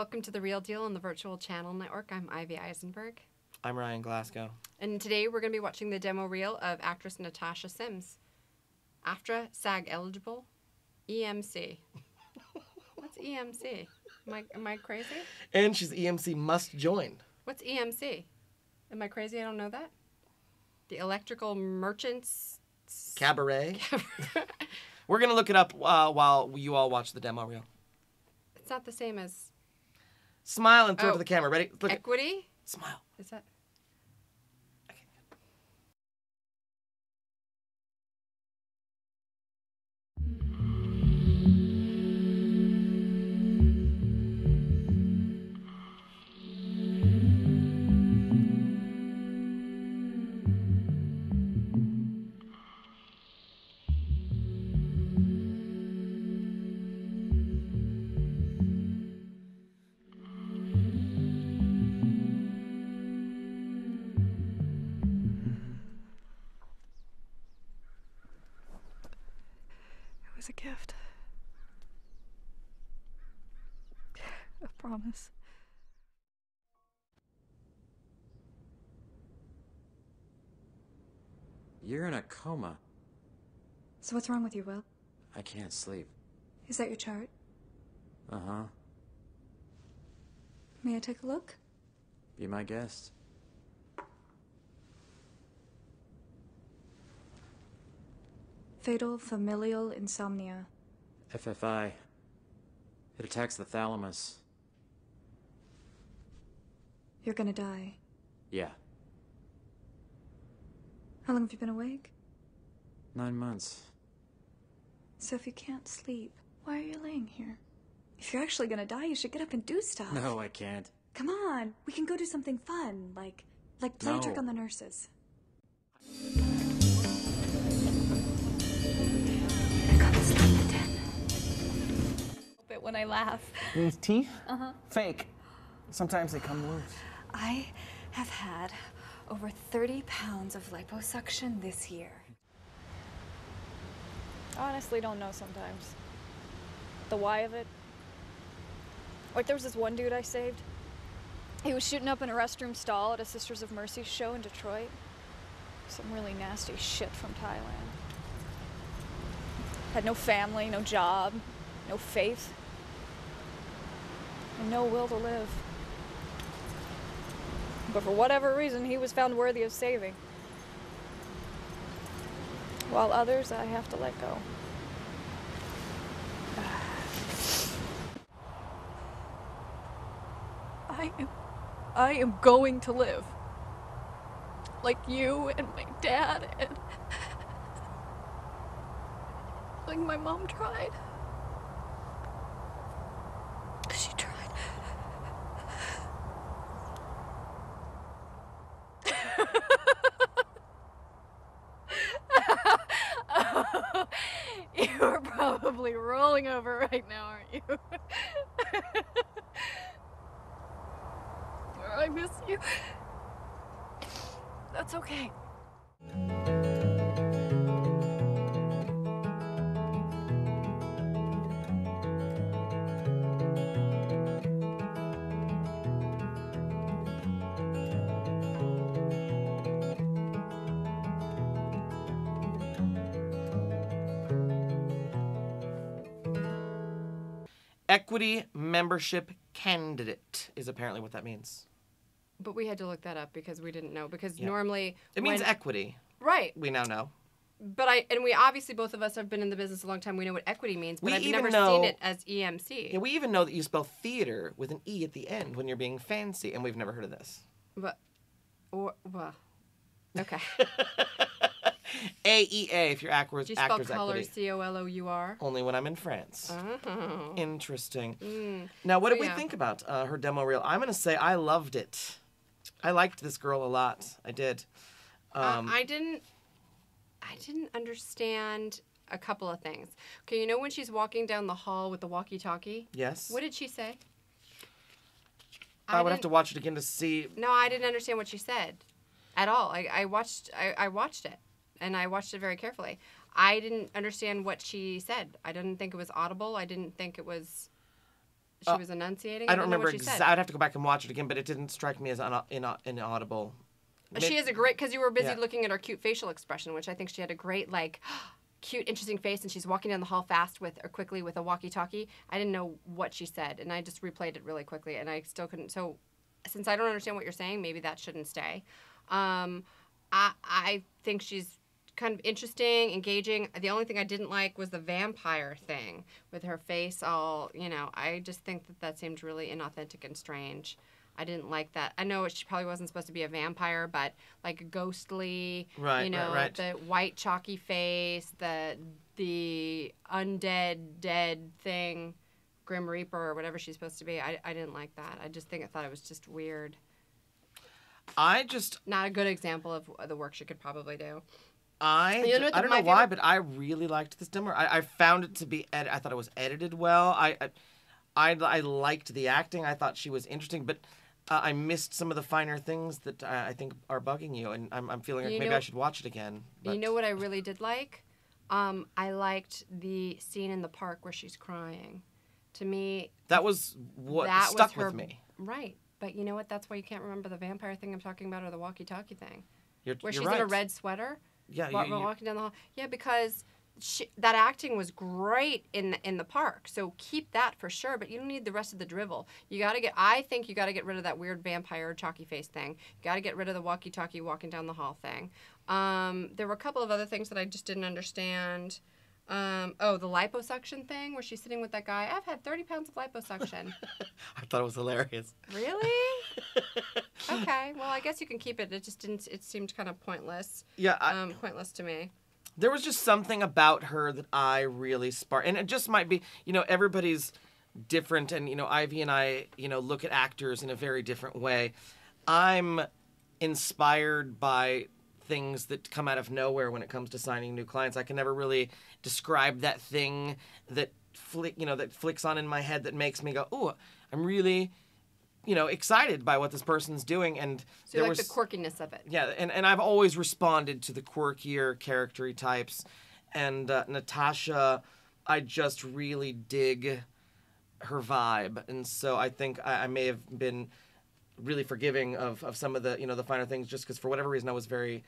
welcome to The Real Deal on the Virtual Channel Network. I'm Ivy Isenberg. I'm Ryan Glasgow. And today we're going to be watching the demo reel of actress Natasha Sims. AFTRA, SAG eligible, EMC. What's EMC? Am I crazy? And she's EMC must join. What's EMC? Am I crazy? I don't know that. The Electrical Merchants... Cabaret. We're going to look it up while you all watch the demo reel. It's not the same as... Smile and throw it to the camera. Ready? Look. Equity? Smile. Is that... It was a gift. A promise. You're in a coma. So what's wrong with you, Will? I can't sleep. Is that your chart? Uh-huh. May I take a look? Be my guest. Fatal familial insomnia. FFI. It attacks the thalamus. You're gonna die. Yeah. How long have you been awake? 9 months. So if you can't sleep, why are you laying here? If you're actually gonna die, you should get up and do stuff. No, I can't. Come on, we can go do something fun, like play a trick No. on the nurses. I got this like 10. Bit when I laugh. These teeth? Fake. Sometimes they come loose. I have had over 30 pounds of liposuction this year. I honestly don't know sometimes. The why of it. Like, there was this one dude I saved. He was shooting up in a restroom stall at a Sisters of Mercy show in Detroit. Some really nasty shit from Thailand. Had no family, no job, no faith, and no will to live. But for whatever reason, he was found worthy of saving. While others, I have to let go. I am going to live. Like you and my dad and... like my mom tried. She tried. You are probably rolling over right now, aren't you? I miss you. That's okay. Equity membership candidate is apparently what that means. But we had to look that up because we didn't know. Because normally... It means equity. Right. We now know. But we obviously, both of us have been in the business a long time. We know what equity means, but I've never seen it as EMC. Yeah, we even know that you spell theater with an E at the end when you're being fancy, and we've never heard of this. But, well, okay. AEA if you're actors Do you spell equity. color C-O-L-O-U-R? Only when I'm in France. Oh. Interesting. Now, what did we think about her demo reel? I'm going to say I loved it. I liked this girl a lot. I did. I didn't understand a couple of things. Okay, you know when she's walking down the hall with the walkie-talkie? Yes. What did she say? I would have to watch it again to see. No, I didn't understand what she said at all. I watched it, and I watched it very carefully. I didn't understand what she said. I didn't think it was audible. I didn't think it was... she was enunciating? I don't didn't know remember what she said. I'd have to go back and watch it again, but it didn't strike me as inaudible. She has a great, because you were busy looking at her cute facial expression, which I think she had a great, like, cute, interesting face, and she's walking down the hall fast or quickly with a walkie-talkie. I didn't know what she said, and I just replayed it really quickly, and I still couldn't. So, since I don't understand what you're saying, maybe that shouldn't stay. I think she's kind of interesting, engaging. The only thing I didn't like was the vampire thing with her face all, I just think that seemed really inauthentic and strange. I didn't like that. I know she probably wasn't supposed to be a vampire, but like a ghostly, right. the white chalky face, the undead dead thing, Grim Reaper or whatever she's supposed to be. I didn't like that. I thought it was just weird. Not a good example of the work she could probably do. I don't know why, but I really liked this demo. I found it to be I thought it was edited well. I liked the acting. I thought she was interesting, but I missed some of the finer things that I think are bugging you, and I'm feeling like maybe I should watch it again. But... You know what I really did like? I liked the scene in the park where she's crying. To me, that was what stuck with me. Right, but you know what? That's why you can't remember the vampire thing I'm talking about or the walkie-talkie thing. Where she's right. in a red sweater. Yeah, walking down the hall. Yeah, because that acting was great in the park. So keep that for sure. But you don't need the rest of the drivel. I think you got to get rid of that weird vampire chalky face thing. You got to get rid of the walkie-talkie walking down the hall thing. There were a couple of other things that I just didn't understand. The liposuction thing where she's sitting with that guy. I've had 30 pounds of liposuction. I thought it was hilarious. Really? Okay. Well, I guess you can keep it. It just didn't. It seemed kind of pointless. Yeah. Pointless to me. There was just something about her that I really sparked, and it just might be, everybody's different, and Ivy and I, look at actors in a very different way. I'm inspired by things that come out of nowhere when it comes to signing new clients. I can never really describe that thing that flicks on in my head that makes me go, "Ooh, I'm really, excited by what this person's doing." And so you like the quirkiness of it. Yeah, and I've always responded to the quirkier character types. And Natasha, I just really dig her vibe, and so I think I may have been really forgiving of some of the the finer things, just because for whatever reason I was very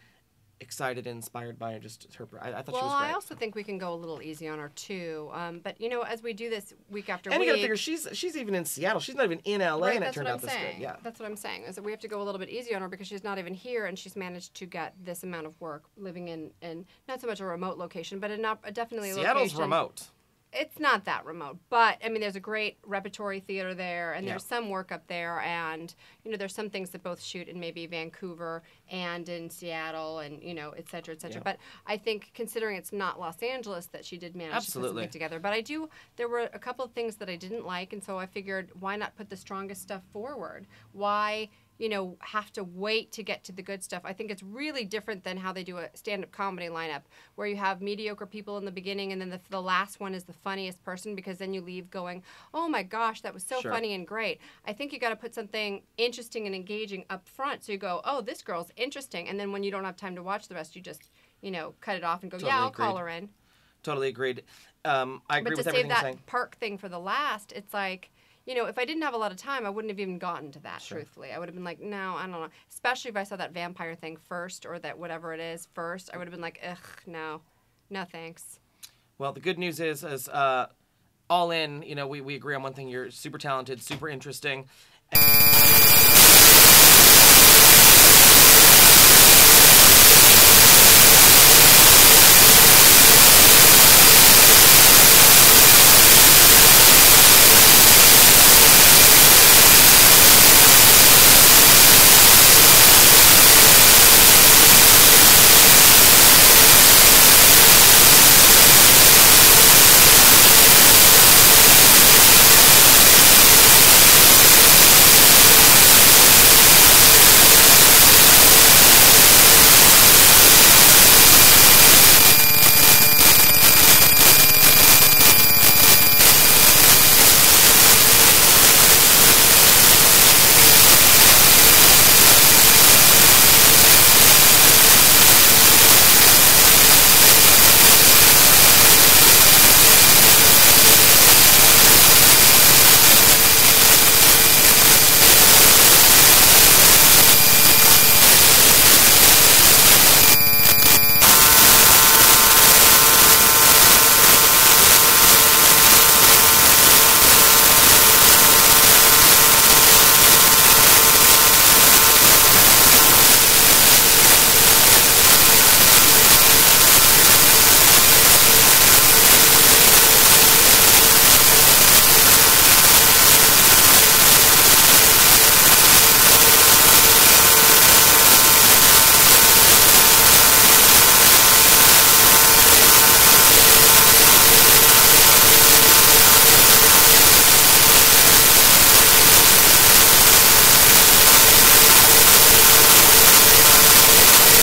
excited and inspired by just her. I thought she was great. Well, I also think we can go a little easy on her too. But as we do this week after week, and you gotta figure she's even in Seattle. She's not even in LA, right, and it turned out this good. Yeah, that's what I'm saying. Is that we have to go a little bit easy on her because she's not even here, and she's managed to get this amount of work living in not so much a remote location, but definitely a Seattle's location. remote. It's not that remote, but I mean, there's a great repertory theater there, and there's some work up there, and there's some things that both shoot in maybe Vancouver and in Seattle, and et cetera, et cetera. Yeah. But I think considering it's not Los Angeles, that she did manage to put something together. But there were a couple of things that I didn't like, and so I figured, why not put the strongest stuff forward? Why? Have to wait to get to the good stuff. I think it's really different than how they do a stand-up comedy lineup, where you have mediocre people in the beginning, and then the last one is the funniest person, because then you leave going, oh my gosh, that was so funny and great. I think you got to put something interesting and engaging up front, so you go, oh, this girl's interesting, and then when you don't have time to watch the rest, you just, cut it off and go, totally I'll call her in. Totally agreed. I agree with everything you're saying. But to save that park thing for the last, it's like, if I didn't have a lot of time, I wouldn't have even gotten to that, truthfully. I would have been like, no, I don't know. Especially if I saw that vampire thing first, or that whatever it is first, I would have been like, ugh, no. No, thanks. Well, the good news is all in, we agree on one thing. You're super talented, super interesting. And